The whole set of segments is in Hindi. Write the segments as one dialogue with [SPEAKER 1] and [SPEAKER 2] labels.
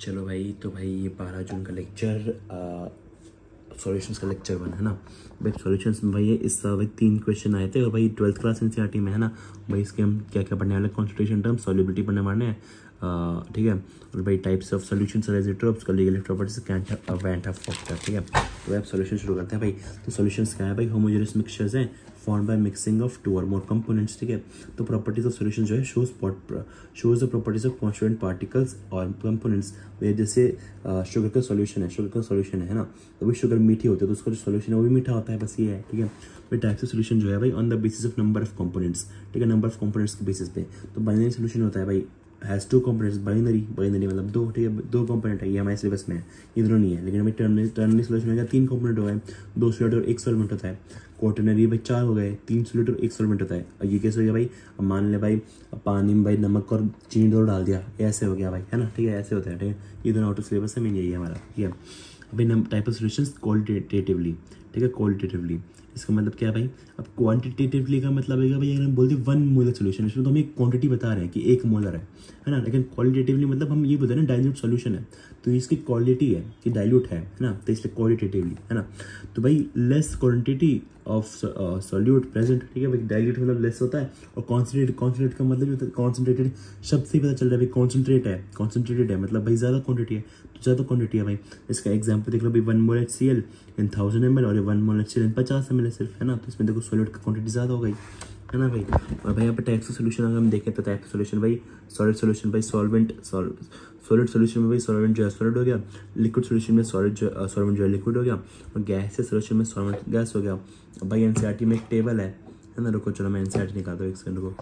[SPEAKER 1] चलो भाई, तो भाई ये 12 जून का लेक्चर सॉल्यूशंस का लेक्चर 1 है ना भाई। सॉल्यूशंस में भाई इस भाई 3 क्वेश्चन आए थे और भाई 12th क्लास एनसीईआरटी में है ना भाई। इसके हम क्या क्या पढ़ने वाले, कॉन्सेंट्रेशन टर्म, सॉल्युबिलिटी पढ़ने वाले हैं, ठीक है। और भाई types of solutions, residues, colligative properties, van't Hoff factor, ठीक है। तो भाई आप सॉल्यूशन शुरू करते हैं भाई। तो सॉल्यूशंस क्या है भाई? होमोजेनियस मिक्सचर्स हैं फॉर्म बाय मिक्सिंग ऑफ 2 और मोर कंपोनेंट्स, ठीक है। तो प्रॉपर्टीज ऑफ सॉल्यूशन जो है shows the properties of constituent particles और कंपोनेंट्स। जैसे शुगर का सॉल्यूशन है ना, तो भाई शुगर मीठी होती है तो उसका जो सॉल्यूशन है वो भी मीठा होता है, बस ये है, ठीक है। भाई टाइप्स ऑफ सॉल्यूशन जो है भाई on the basis of number of components, ठीक है, नंबर ऑफ कंपोनेंट्स के बेसिस पे। तो बाइनरी सॉल्यूशन होता है भाई हैज़ 2 कंपोनेंट्स, बाइनरी मतलब 2, ठीक है, 2 कंपोनेंट है, ये हमारे सिलेबस में है, इधर नहीं है। लेकिन भाई टर्नरी सॉल्यूशन हो गया 3 कंपोनेंट हो गए, 2 सॉल्यूट और 1 सॉल्वेंट होता है। क्वाटरनरी भाई 4 हो गए, 3 सॉल्यूट और 1 सॉल्वेंट होता है। और ये कैसे हो गया भाई? अब मान ले भाई पानी में भाई नमक और चीनी दोनों डाल दिया, ऐसे हो गया भाई, है ना, ठीक है, ऐसे होता है, ठीक है। ये दोनों आउट ऑफ सिलेबस है, मेन यही है हमारा, ठीक है। अभी टाइप ऑफ सॉल्यूशंस क्वालिटेटिवली, ठीक है, क्वालिटेटिवली इसका मतलब क्या है भाई? अब क्वांटिटेटिवली का मतलब है भाई, अगर हम बोलते 1 मोलर सोल्यूशन, इसमें तो हम एक क्वांटिटी बता रहे हैं कि 1 मोलर है ना। लेकिन क्वालिटेटिवली मतलब हम ये बता रहे हैं डाइल्यूट सोल्यूशन है, तो इसकी क्वालिटी है कि डाइल्यूट है ना, तो इसलिए क्वालिटेटिवली, है ना। तो भाई less quantity of solute present, ठीक है भाई, डाइल्यूट मतलब लेस होता है। और कॉन्सेंट्रेट का मतलब होता है कॉन्सेंट्रेटेड, शब्द से ही पता चल रहा है भाई कॉन्सेंट्रेटेड है मतलब भाई ज़्यादा क्वांटिटी है, तो ज़्यादा क्वांटिटी है भाई। इसका एग्जाम्पल देख लो भाई, 1 मोल HCl इन 1000 ml और 1 मोल HCl इन 50 ml सिर्फ, है ना। तो इसमें देखो सॉल्यूट की क्वांटिटी ज़्यादा हो गई, है ना भाई। और भाई यहाँ पे टाइप्स ऑफ सोल्यूशन अगर हम देखें तो टाइप ऑफ सोल्यूशन भाई सॉलिड सोल्यूशन भाई सॉलिड सोल्यूशन में भाई सॉल्वेंट जो है सॉलिड हो गया, लिक्विड सोल्यूशन में सॉलिड सॉल्वेंट जो है लिक्विड हो गया, और गैस सोल्यूशन में सॉल्वेंट गैस हो गया। अब भाई एनसीईआरटी में एक टेबल है ना, रुको चलो मैं एनसीईआरटी निकालता हूँ, एक सेकंड को।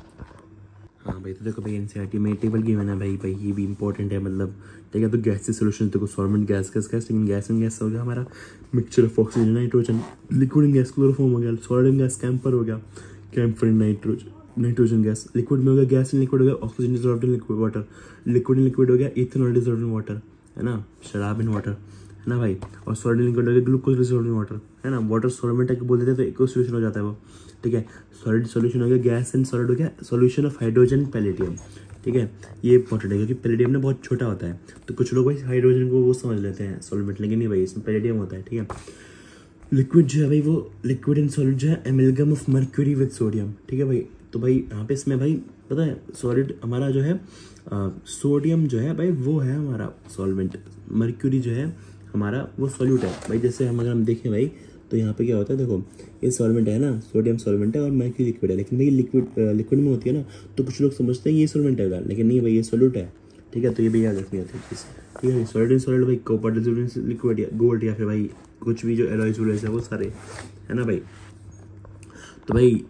[SPEAKER 1] हाँ भाई, तो देखो भाई एनसीईआरटी में टेबल गिवन है भाई ये भी इंपॉर्टेंट है मतलब, ठीक है। तो गैस से सोल्यूशन देखो सॉल्वेंट गैस लेकिन गैस एंड गैस हो गया हमारा mixture of oxygen nitrogen, liquid and gas chloroform हो गया, सॉलिड एंड गैस कैंपर हो गया, camper and nitrogen gas, liquid में हो गया गैस एंड लिक्विड हो गया oxygen dissolved in liquid water, liquid and liquid हो गया इथेनॉल डिसॉल्व्ड इन वाटर, है ना, शराब इन वाटर, है ना भाई। और सॉलिड लिक्विड हो गया ग्लूकोज डिसॉल्व्ड इन वाटर, है ना। वाटर सॉल्वेंट है कि बोल देते हैं तो एक सोल्यूशन हो जाता है वो, ठीक है। सॉलिड सॉल्यूशन हो गया गैस एंड सॉलिड हो गया सॉल्यूशन ऑफ हाइड्रोजन पैलेडियम, ठीक है। ये इंपॉर्टेंट है क्योंकि पैलेडियम ना बहुत छोटा होता है, तो कुछ लोग भाई हाइड्रोजन को वो समझ लेते हैं सॉल्वेंट, लेकिन नहीं भाई इसमें पैलेडियम होता है, ठीक है। लिक्विड जो है भाई वो लिक्विड एंड सॉलिड जो है amalgam of mercury with sodium, ठीक है भाई। तो भाई यहाँ पे इसमें भाई पता है सॉलिड हमारा जो है सोडियम जो है भाई वो है हमारा सॉल्वेंट, मर्क्यूरी जो है हमारा वो सॉल्यूट है भाई। जैसे हम अगर हम देखें भाई तो यहाँ पे क्या होता है, देखो ये सॉल्वेंट है ना, सोडियम सॉल्वेंट है और मर्क्यूरी लिक्विड है, लेकिन भाई लिक्विड में होती है ना, तो कुछ लोग समझते हैं ये सॉल्वेंट है, लेकिन नहीं भाई ये सॉल्यूट है, ठीक है। तो ये भी याद रखनी होती है चीज़, ठीक है। सॉलिड एंड सॉलिड भाई कॉपर लिक्विड या गोल्ड या फिर भाई कुछ भी जो एलॉयज है वो सारे, है ना भाई। तो भाई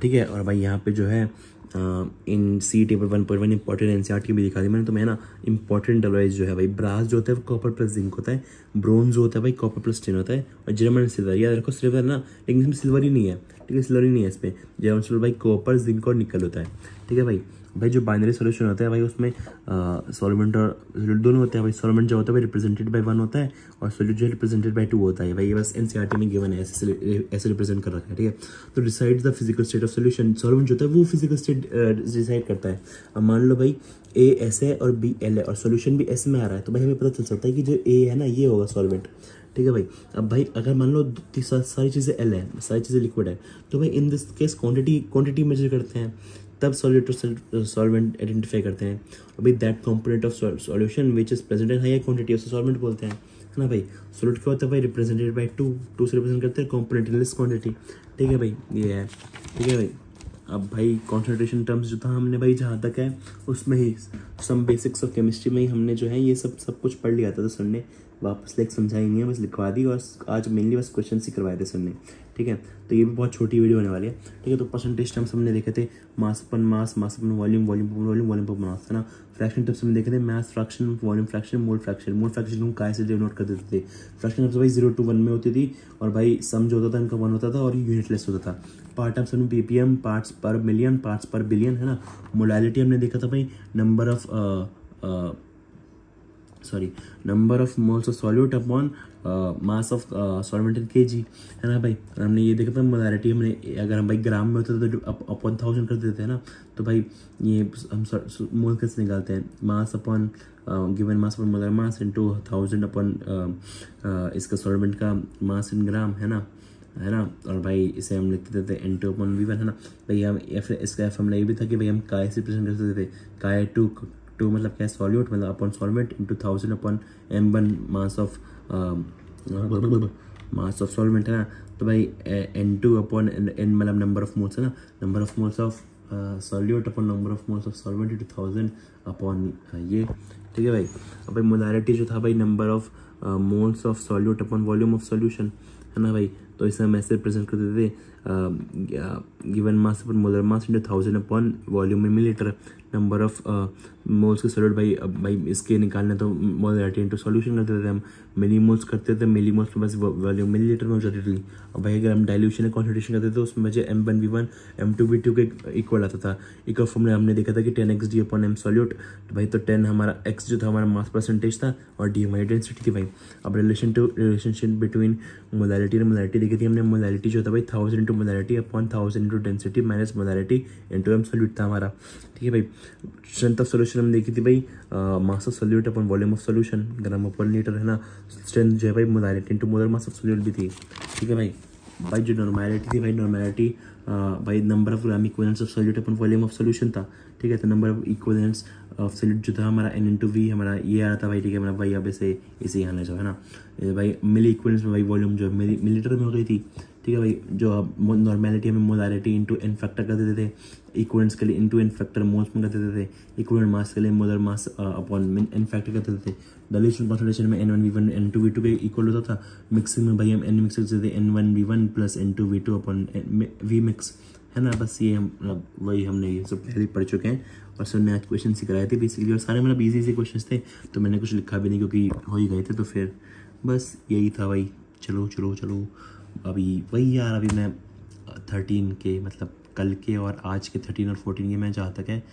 [SPEAKER 1] ठीक है। और भाई यहाँ पे जो है इन सी टेबल 1.1 इंपॉर्टेंट एनसीईआरटी भी दिखा दी मैंने तुम्हें, है ना। इंपॉर्टेंट एलॉयज जो है भाई ब्रास जो होता है वो कॉपर प्लस जिंक होता है, ब्रोंज जो होता है भाई कॉपर प्लस टिन होता है, और जर्मन एंड सिल्वर, याद रखो सिल्वर ना, लेकिन इसमें सिल्वर ही नहीं है, ठीक है, सिल्वर ही नहीं है इसमें। जर्मन सिल्वर भाई कॉपर जिंक और निकल होता है, ठीक है भाई। भाई जो बाइनरी सॉल्यूशन होता है भाई उसमें सॉल्वेंट और सॉल्यूट दोनों होते हैं भाई। सॉल्वेंट जो होता है भाई रिप्रेजेंटेड बाय 1 होता है और सॉल्यूट जो है रिप्रेजेंटेड बाय 2 होता है भाई। ये बस एनसीईआरटी में गिवन है, ऐसे रिप्रेजेंट कर रखा है, ठीक है। तो decides the physical state of solution, solvent जो होता है वो फिजिकल स्टेट डिसाइड करता है। अब मान लो भाई A ऐसे है और B L है और सॉल्यूशन भी ऐसे में आ रहा है, तो भाई हमें पता चल सकता है कि जो A है ना ये होगा सॉल्वेंट, ठीक है भाई। अब भाई अगर मान लो सारी चीज़ें L है, सारी चीज़ें लिक्विड है, तो भाई in this case quantity measure करते हैं, तब सॉल्यूट और सॉल्वेंट आइडेंटिफाई करते हैं। अभी that component of solution which is present in higher quantity उसे सॉल्वेंट बोलते हैं, है ना भाई। सॉल्यूट क्या होता है भाई रिप्रेजेंटेड बाय 2 से रिप्रेजेंट करते हैं कंपोनेंट इन लेस क्वांटिटी, ठीक है भाई, ये है, ठीक है भाई। अब भाई कॉन्सेंट्रेशन टर्म्स जो था हमने भाई जहाँ तक है उसमें ही सम बेसिक्स ऑफ केमिस्ट्री में ही हमने जो है ये सब कुछ पढ़ लिया था, तो सर ने वापस लाइक समझाई नहीं है, बस लिखवा दी, और आज मेनली बस क्वेश्चन ही करवाए थे सर ने, ठीक है। तो ये भी बहुत छोटी वीडियो होने वाली है, ठीक है। तो परसेंटेज टर्म्स हमने देखे थे मास अपन वॉल्यूम पर मास, है ना। फ्रैक्शन टर्म्स हमने देखे थे mass fraction, volume fraction, mole fraction हम काय से डिनोट कर देते थे। फ्रैक्शन टर्म्स भाई 0 to 1 में होती थी, और भाई सम जो होता था इनका 1 होता था और यूनिटलेस होता था। पार्ट टर्म्स हमने ppm पार्ट्स पर मिलियन, पार्ट्स पर बिलियन, है ना। मोलालिटी हमने देखा था भाई number of sorry, number of moles of solute upon mass of solvent in KG, है ना भाई। हमने ये देखा था मोलारिटी, हमने अगर हम भाई ग्राम में होते तो अपॉन 1000 कर देते हैं ना, तो भाई ये हम मोल कैसे निकालते हैं, mass upon given mass upon molar mass into 1000 upon इसका सॉल्वेंट का मास इन ग्राम, है ना। और भाई इसे हम लिख देते हैं N2 अपॉन V1, है ना भाई। हम इसका एफ हमने ये भी था कि भाई हम काय से प्रेजेंट कर सकते थे, काय टू मतलब क्या है, सॉल्यूट मतलब upon solvent into 1000 upon M1 mass of solvent, है ना। तो भाई N2 अपॉन N मतलब नंबर ऑफ मोल्स, है ना, number of moles of solute upon number of moles of solvent into 1000 upon ये, ठीक है भाई। अब भाई मोलारिटी जो था भाई number of moles of solute upon volume of solution, है ना भाई। तो इसे हम ऐसे प्रेजेंट कर देते given mass upon molar mass into 1000 upon volume में मिलीलीटर, नंबर ऑफ मोल्स के सॉल्यूट भाई। अब भाई इसके निकालने तो मोलारिटी इंटू सॉल्यूशन कर देते थे हम, मिली मोल्स करते थे, मिली मोल्स के पास वॉल्यूम मिलीलीटर में हो जाती थी। अब भाई अगर हम डाइल्यूशन या कॉन्सेंट्रेशन करते थे तो उसमें वजह M1 V1 M2 V2 के इक्वल आता था। एक फॉर्मूला हमने देखा था कि 10xd अपॉन m सॉल्यूट, तो भाई तो 10 हमारा x जो था हमारा मास परसेंटेज था और d हमारी डेंसिटी थी भाई। अब रिलेशनशिप बिटवीन मोलारिटी और मोलारिटी देखी थी हमने, मोलारिटी जो था भाई 1000 into molarity upon 1000 into density minus molarity into m solute था हमारा, ठीक है भाई। स्ट्रेंथ ऑफ सोल्यूशन हमने देखी थी भाई mass of solute upon volume of solution gram upon litre, है ना। स्ट्रेंथ जो है भाई molarity into molar mass of solute भी थी, ठीक है भाई। भाई जो नॉर्मैलिटी थी भाई, नॉर्मैलिटी भाई number of gram equivalents of solute upon volume of solution था, ठीक है। तो number of equivalents of solute जो था हमारा N इंटू V हमारा ये आ रहा था भाई, ठीक है। मतलब भाई अब इसे यहाँ ले जाओ, है ना। भाई मिली इक्विवेलेंट्स में भाई वॉल्यूम जो मिलीलीटर में हो गई थी, ठीक है भाई। जो नॉर्मैलिटी हमें मोलारिटी इंटू एन फैक्टर कर देते थे, इक्विवेलेंट्स के लिए इंटू एन फैक्टर मोल्स में कर देते थे, इक्विवेलेंट मास के लिए molar mass upon n factor कर देते थे। डाइल्यूशन कॉन्सेंट्रेशन में N1 V1 N2 V2 के इक्वल होता था। मिक्सिंग में भाई हम N मिक्स करते थे N1 V1 plus N2 V2 upon V mix, है ना। बस ये हम मतलब वही हमने ये सब पहले पढ़ चुके हैं और सर ने आज क्वेश्चन सिखाए थे बेसिकली, और सारे मतलब इजी क्वेश्चन थे, तो मैंने कुछ लिखा भी नहीं क्योंकि हो ही गए थे। तो फिर बस यही था भाई। चलो अभी वही यार, अभी मैं 13 के मतलब कल के और आज के 13 और 14 के मैं जहाँ तक है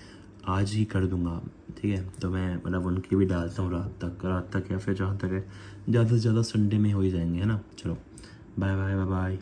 [SPEAKER 1] आज ही कर दूंगा, ठीक है। तो मैं मतलब उनके भी डालता हूँ रात तक या फिर जहाँ तक है ज़्यादा से ज़्यादा संडे में हो ही जाएंगे, है ना। चलो बाय बाय।